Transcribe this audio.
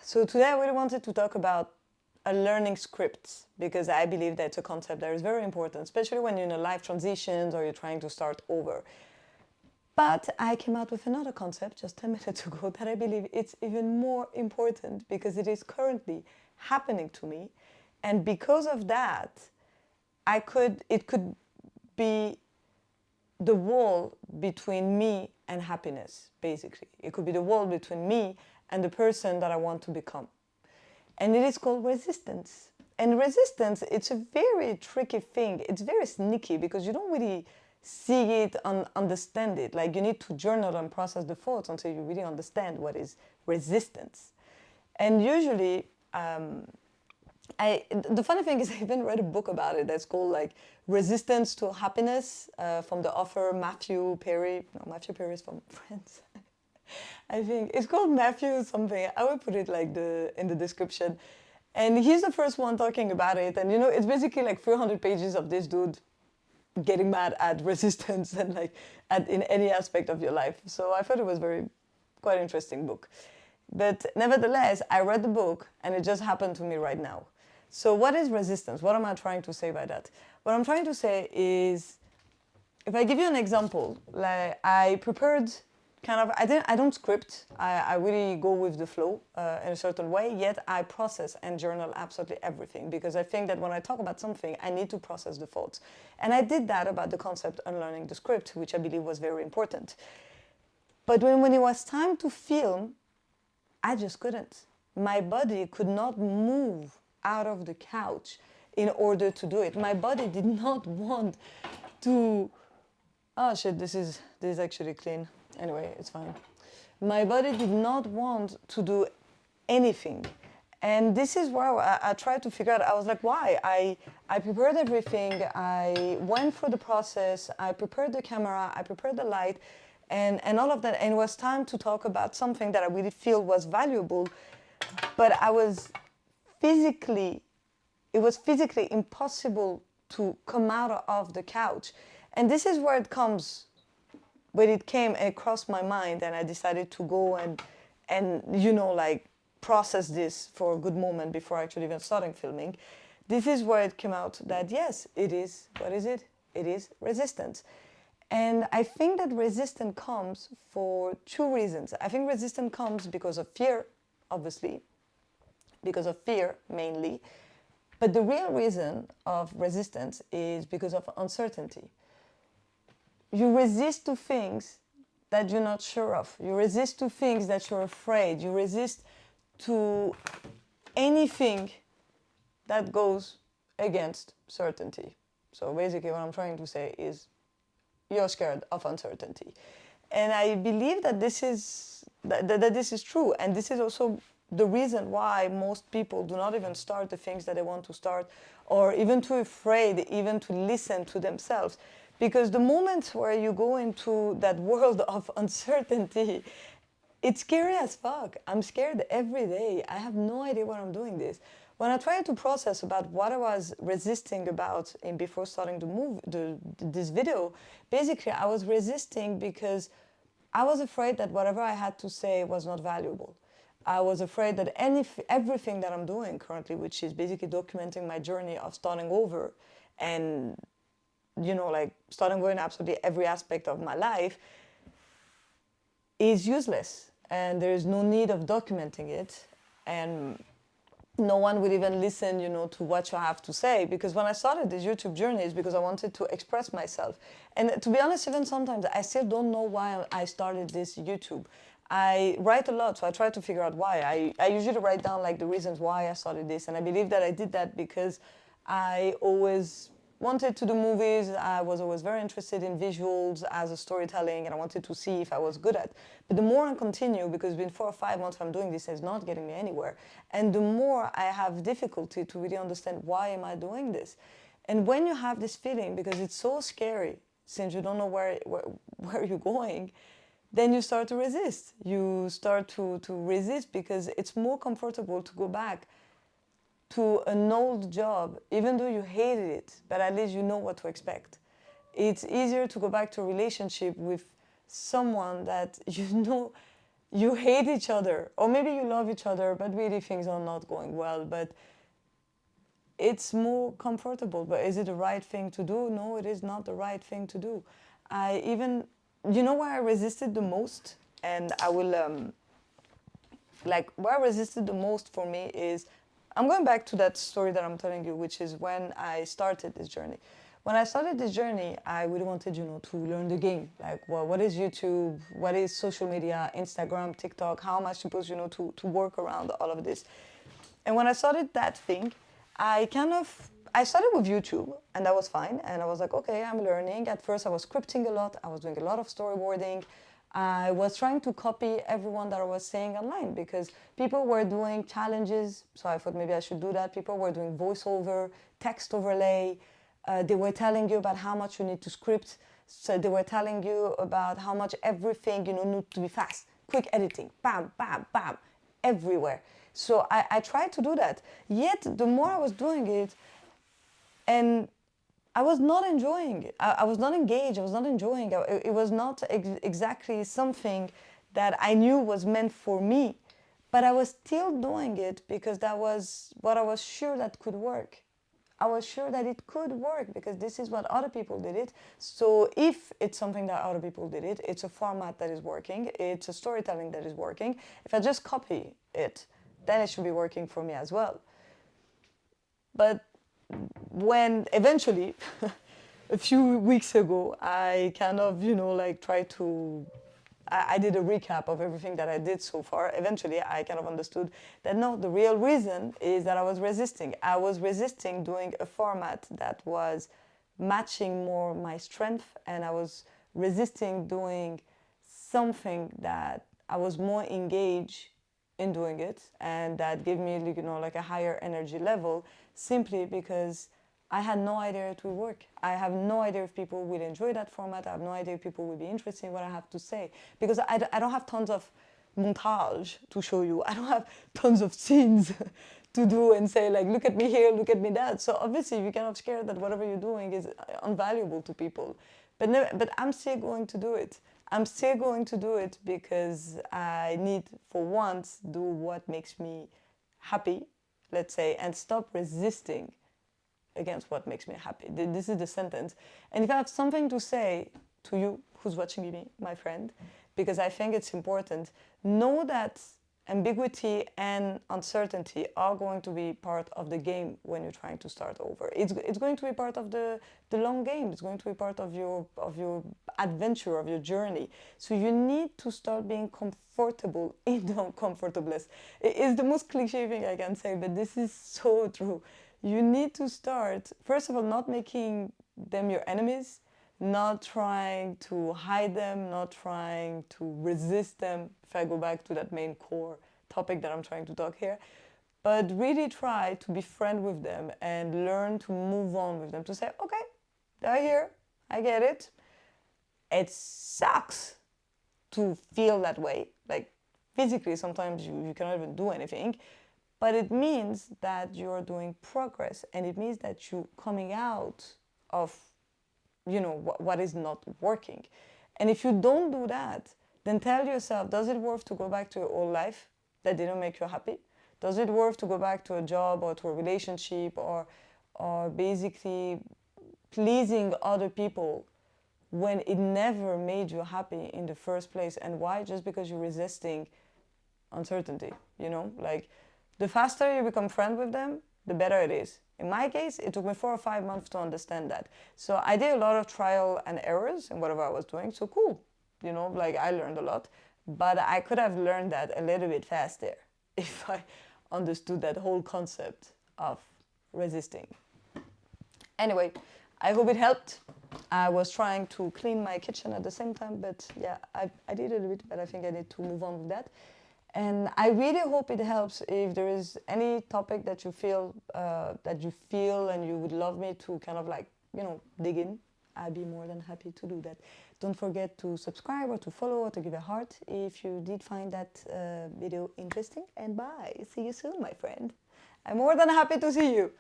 So today I really wanted to talk about a learning script because I believe that's a concept that is very important, especially when you're in a life transitions or you're trying to start over. But I came out with another concept just 10 minutes ago that I believe it's even more important because it is currently happening to me. And because of that, it could be the wall between me and happiness, basically. It could be the wall between me and the person that I want to become. And it is called resistance. And resistance, it's a very tricky thing. It's very sneaky because you don't really see it, understand it. Like you need to journal and process the thoughts until you really understand what is resistance. And usually, the funny thing is I even read a book about it that's called like Resistance to Happiness from the author Matthew Perry. No, Matthew Perry is from France. I think it's called Matthew something. I will put it like in the description. And he's the first one talking about it. And it's basically like 300 pages of this dude getting mad at resistance and like in any aspect of your life. So I thought it was quite interesting book. But nevertheless, I read the book and it just happened to me right now. So what is resistance? What am I trying to say by that? What I'm trying to say is, if I give you an example, like I prepared I don't script. I really go with the flow in a certain way, yet I process and journal absolutely everything because I think that when I talk about something, I need to process the thoughts. And I did that about the concept unlearning the script, which I believe was very important. But when it was time to film, I just couldn't. My body could not move out of the couch in order to do it. My body did not want to... Oh shit, this is actually clean. Anyway, it's fine. My body did not want to do anything. And this is where I tried to figure out, I was like, why? I prepared everything, I went through the process, I prepared the camera, I prepared the light, and all of that. And it was time to talk about something that I really feel was valuable, but it was physically impossible to come out of the couch. And this is where it comes. But it came and it crossed my mind, and I decided to go and like process this for a good moment before actually even starting filming. This is where it came out that yes, it is. What is it? It is resistance. And I think that resistance comes for two reasons. I think resistance comes because of fear, obviously, because of fear mainly. But the real reason of resistance is because of uncertainty. You resist to things that you're not sure of. You resist to things that you're afraid. You resist to anything that goes against certainty. So basically what I'm trying to say is you're scared of uncertainty. And I believe that this is true. And this is also the reason why most people do not even start the things that they want to start, or even too afraid even to listen to themselves. Because the moments where you go into that world of uncertainty, it's scary as fuck. I'm scared every day. I have no idea why I'm doing this. When I tried to process about what I was resisting about before starting this video, basically I was resisting because I was afraid that whatever I had to say was not valuable. I was afraid that everything that I'm doing currently, which is basically documenting my journey of starting over and like starting over in absolutely every aspect of my life, is useless. And there is no need of documenting it. And no one would even listen, to what you have to say. Because when I started this YouTube journey, it's because I wanted to express myself. And to be honest, even sometimes I still don't know why I started this YouTube. I write a lot, so I try to figure out why. I usually write down like the reasons why I started this. And I believe that I did that because I always wanted to do movies. I was always very interested in visuals as a storytelling, and I wanted to see if I was good at. But the more I continue, because it's been 4 or 5 months I'm doing this, and it's not getting me anywhere. And the more I have difficulty to really understand why am I doing this. And when you have this feeling, because it's so scary, since you don't know where you're going, then you start to resist. You start to resist because it's more comfortable to go back to an old job, even though you hated it, but at least you know what to expect. It's easier to go back to a relationship with someone that you hate each other, or maybe you love each other, but really things are not going well, but it's more comfortable. But is it the right thing to do? No, it is not the right thing to do. I even, you know where I resisted the most? And I will, like, where I resisted the most for me is, I'm going back to that story that I'm telling you, which is when I started this journey. When I started this journey, I really wanted, to learn the game. Like, well, what is YouTube? What is social media? Instagram, TikTok? How am I supposed, to work around all of this? And when I started that thing, I started with YouTube, and that was fine. And I was like, okay, I'm learning. At first, I was scripting a lot. I was doing a lot of storyboarding. I was trying to copy everyone that I was saying online because people were doing challenges. So I thought maybe I should do that. People were doing voiceover, text overlay. They were telling you about how much you need to script. So they were telling you about how much everything, need to be fast, quick editing, bam, bam, bam, everywhere. So I tried to do that. Yet the more I was doing it, and I was not enjoying it. I was not engaged. I was not enjoying it. It was not exactly something that I knew was meant for me. But I was still doing it because that was what I was sure that could work. I was sure that it could work because this is what other people did it. So if it's something that other people did it, it's a format that is working, it's a storytelling that is working. If I just copy it, then it should be working for me as well. But when eventually, a few weeks ago, I kind of, tried to, I did a recap of everything that I did so far. Eventually, I kind of understood that no, the real reason is that I was resisting. I was resisting doing a format that was matching more my strength, and I was resisting doing something that I was more engaged in doing it, and that gave me, like a higher energy level, simply because I had no idea it would work. I have no idea if people will enjoy that format. I have no idea if people will be interested in what I have to say, because I don't have tons of montage to show you. I don't have tons of scenes to do and say, like, look at me here, look at me that. So obviously you're kind of scared that whatever you're doing is invaluable to people. But no, but I'm still going to do it. I'm still going to do it because I need, for once, do what makes me happy, let's say, and stop resisting against what makes me happy. This is the sentence. And if I have something to say to you who's watching me, my friend, because I think it's important, know that ambiguity and uncertainty are going to be part of the game when you're trying to start over. It's going to be part of the long game. It's going to be part of your adventure, of your journey. So you need to start being comfortable in the uncomfortableness. It's the most cliche thing I can say, but this is so true. You need to start, first of all, not making them your enemies, not trying to hide them, not trying to resist them, if I go back to that main core topic that I'm trying to talk here, but really try to be friend with them and learn to move on with them, to say, okay, they're here, I get it. It sucks to feel that way, like physically sometimes you cannot even do anything, but it means that you're doing progress, and it means that you're coming out of what is not working. And if you don't do that, then tell yourself, does it worth to go back to your old life that didn't make you happy? Does it worth to go back to a job or to a relationship, or basically pleasing other people when it never made you happy in the first place? And why? Just because you're resisting uncertainty, like, the faster you become friends with them, the better it is. In my case, it took me 4 or 5 months to understand that. So I did a lot of trial and errors in whatever I was doing. So cool, like, I learned a lot. But I could have learned that a little bit faster if I understood that whole concept of resisting. Anyway, I hope it helped. I was trying to clean my kitchen at the same time, but yeah, I did a little bit, but I think I need to move on with that. And I really hope it helps. If there is any topic that you feel and you would love me to kind of, like, dig in, I'd be more than happy to do that. Don't forget to subscribe or to follow or to give a heart if you did find that video interesting. And bye. See you soon, my friend. I'm more than happy to see you.